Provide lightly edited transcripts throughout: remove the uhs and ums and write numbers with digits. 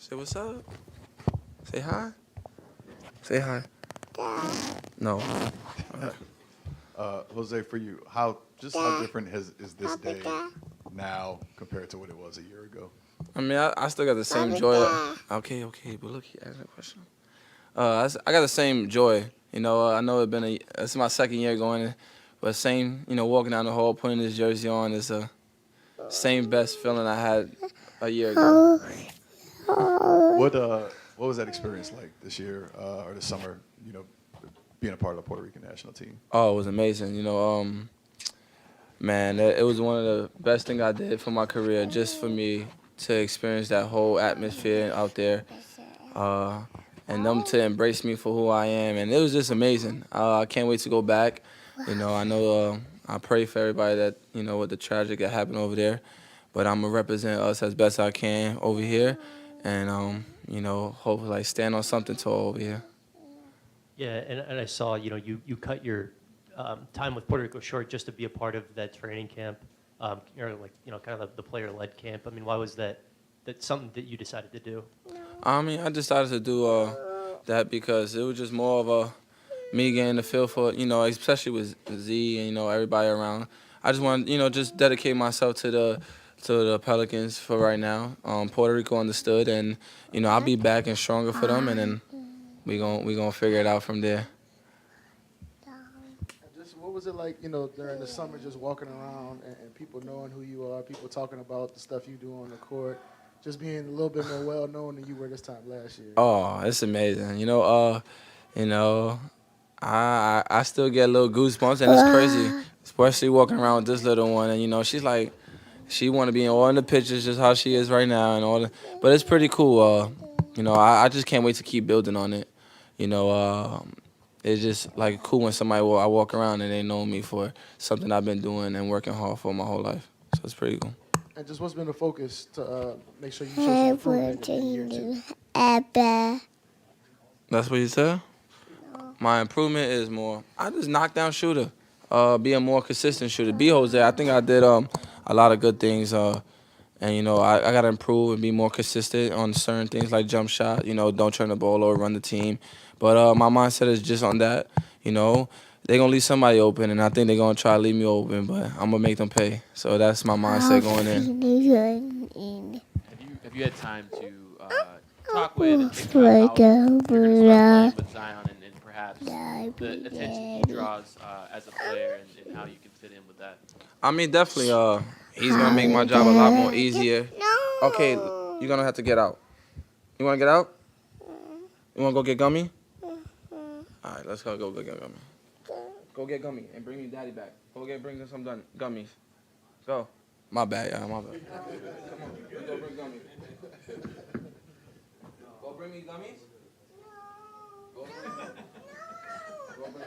Say what's up. Say hi. Say hi. No. Jose, for you, how different is this day now compared to what it was a year ago? I mean, I still got the same joy. Okay, but look, he asked a question. I got the same joy. I know it's my second year going, but same, walking down the hall, putting this jersey on is the same best feeling I had a year ago. What was that experience like this year or this summer? Being a part of the Puerto Rican national team. Oh, it was amazing. Man, it was one of the best things I did for my career, just for me to experience that whole atmosphere out there, and them to embrace me for who I am, and it was just amazing. I can't wait to go back. I know I pray for everybody that with the tragic that happened over there, but I'm gonna represent us as best I can over here, and hopefully like stand on something tall over here. Yeah, and I saw, you cut your time with Puerto Rico short just to be a part of that training camp, or like, kind of the player-led camp. I mean, why was that something that you decided to do? I mean, I decided to do that because it was just more of me getting the feel for, especially with Z and, everybody around. I just want to, just dedicate myself to the Pelicans for right now. Puerto Rico understood, and, I'll be back and stronger for them, and then we gonna figure it out from there. Just what was it like, during the summer, just walking around and people knowing who you are, people talking about the stuff you do on the court, just being a little bit more well known than you were this time last year? Oh, it's amazing. I still get a little goosebumps, and it's crazy, especially walking around with this little one, and she's like, she want to be in all the pictures just how she is right now and all the, but it's pretty cool. I just can't wait to keep building on it. It's just like cool when I walk around and they know me for something I've been doing and working hard for my whole life. So it's pretty cool. And just what's been the focus to make sure you show some improvement in year two? That's what you said? My improvement is more, I just knockdown shooter, be a more consistent shooter. Be Jose, I think I did a lot of good things, and I got to improve and be more consistent on certain things like jump shot, don't turn the ball over, run the team. But my mindset is just on that, they're going to leave somebody open, and I think they're going to try to leave me open, but I'm going to make them pay. So that's my mindset going in. Have you had time to talk with and think about how you're going to start playing with Zion and perhaps the attention he draws as a player and how you can fit in with that? I mean, definitely, he's going to make my job a lot more easier. Okay, you're going to have to get out. You want to get out? You want to go get gummy? All right, let's go get gummy. Go get gummy and bring me daddy back. Bring him some gummies. Go. My bad, y'all, my bad. Come on, let's go bring gummies. Go bring me gummies? No. Go bring.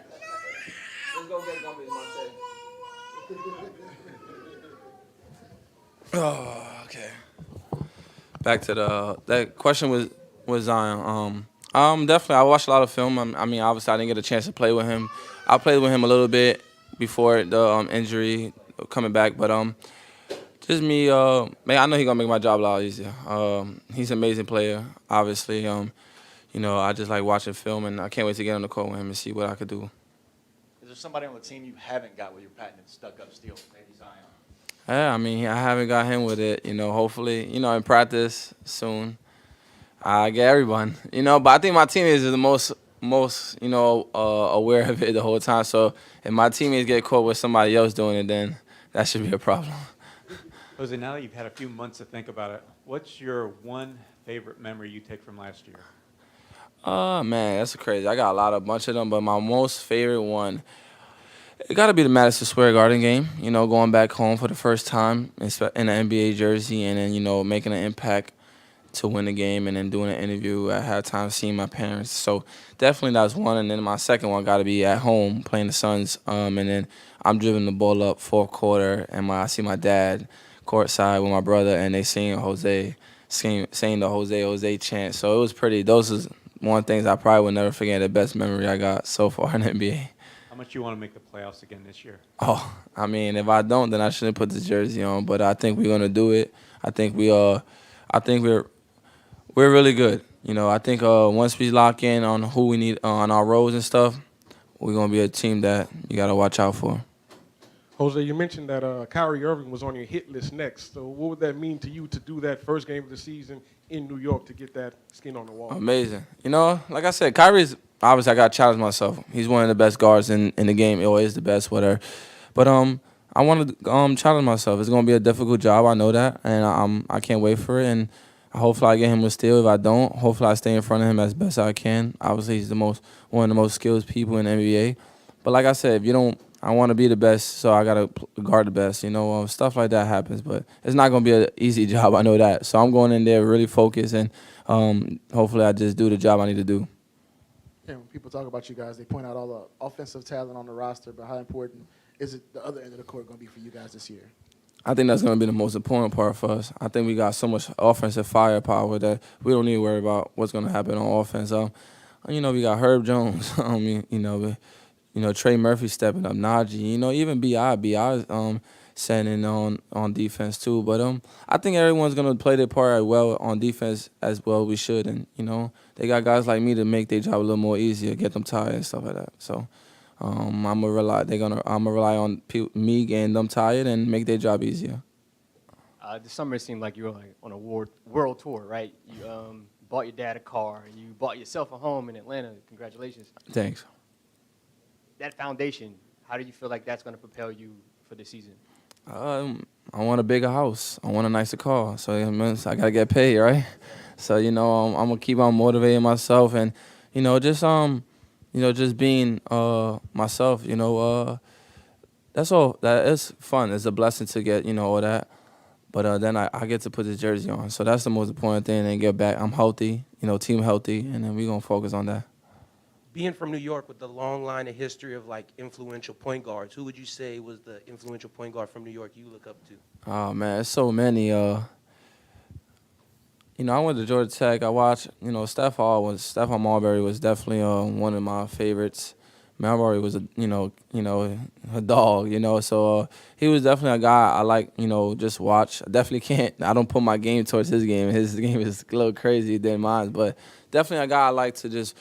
Let's go get gummies, Marseille. Oh, okay. Back to that question was Zion. Definitely, I watched a lot of film. I mean, obviously, I didn't get a chance to play with him. I played with him a little bit before the injury coming back, but just me. Man, I know he's gonna make my job a lot easier. He's an amazing player, obviously. I just like watching film, and I can't wait to get on the court with him and see what I could do. Is there somebody on the team you haven't got with your patented stuck-up steal? Maybe Zion. Yeah, I mean, I haven't got him with it. Hopefully, in practice soon, I get everyone. But I think my teammates are the most aware of it the whole time. So if my teammates get caught with somebody else doing it, then that should be a problem. Jose, now that you've had a few months to think about it, what's your one favorite memory you take from last year? Man, that's crazy. I got a bunch of them, but my most favorite one, it got to be the Madison Square Garden game. Going back home for the first time in an NBA jersey, and then making an impact to win the game, and then doing an interview at halftime, seeing my parents. So definitely that's one. And then my second one got to be at home playing the Suns. And then I'm driving the ball up fourth quarter, and I see my dad courtside with my brother, and they saying the Jose chant. So it was pretty. Those is one things I probably will never forget. The best memory I got so far in the NBA. How much you want to make the playoffs again this year? Oh, I mean, if I don't, then I shouldn't put the jersey on. But I think we're gonna do it. I think we're we're really good. You know, I think once we lock in on who we need on our roles and stuff, we're gonna be a team that you gotta watch out for. Jose, you mentioned that Kyrie Irving was on your hit list next. So what would that mean to you to do that first game of the season in New York to get that skin on the wall? Amazing. You know, like I said, Kyrie's obviously I got to challenge myself. He's one of the best guards in the game. He always the best, whatever. But I want to challenge myself. It's gonna be a difficult job. I know that, and I can't wait for it. And hopefully I get him a steal. If I don't, hopefully I stay in front of him as best I can. Obviously he's one of the most skilled people in the NBA. But like I said, if you don't, I want to be the best, so I gotta guard the best. You know, stuff like that happens, but it's not gonna be an easy job. I know that. So I'm going in there really focused, and hopefully I just do the job I need to do. And when people talk about you guys, they point out all the offensive talent on the roster, but how important is it the other end of the court going to be for you guys this year? I think that's going to be the most important part for us. I think we got so much offensive firepower that we don't need to worry about what's going to happen on offense. You know, we got Herb Jones. Trey Murphy stepping up, Najee. You know, even Bi setting on defense too. But I think everyone's going to play their part well on defense as well. We should, and you know, they got guys like me to make their job a little more easier, get them tired and stuff like that. So. I'm gonna rely on me getting them tired and make their job easier. This summer it seemed like you were like on a world tour, right? You bought your dad a car, and you bought yourself a home in Atlanta. Congratulations. Thanks. That foundation, how do you feel like that's going to propel you for the season? I want a bigger house. I want a nicer car. So I gotta get paid, right? So you know, I'm gonna keep on motivating myself, and you know, just being myself, that's all. That is fun. It's a blessing to get, all that. But then I get to put this jersey on. So that's the most important thing, and get back. I'm healthy, team healthy, and then we're going to focus on that. Being from New York with the long line of history of, like, influential point guards, who would you say was the influential point guard from New York you look up to? Oh, man, there's so many. I went to Georgia Tech. I watched, Stephon Marbury was definitely one of my favorites. Marbury was a dog, so he was definitely a guy I like, just watch. I definitely I don't put my game towards his game. His game is a little crazy than mine, but definitely a guy I like to just,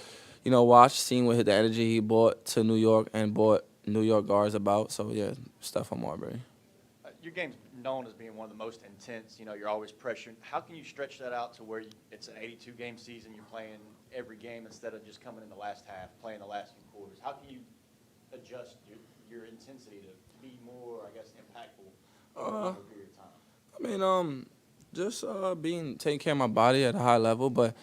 watch, seeing what the energy he brought to New York and brought New York guards about. So, yeah, Stephon Marbury. Your game's known as being one of the most intense. You're always pressured. How can you stretch that out to where it's an 82-game season, you're playing every game instead of just coming in the last half, playing the last few quarters? How can you adjust your intensity to be more, I guess, impactful over a longer period of time? Just taking care of my body at a high level, but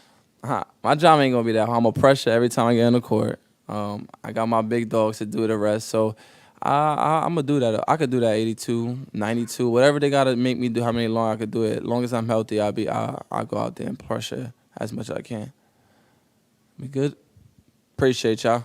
my job ain't gonna be that hard. I'm gonna pressure every time I get in the court. I got my big dogs to do the rest, so I'm gonna do that. I could do that 82, 92, whatever they gotta make me do. How many long I could do it. As long as I'm healthy, I'll go out there and pressure as much as I can. Be good. Appreciate y'all.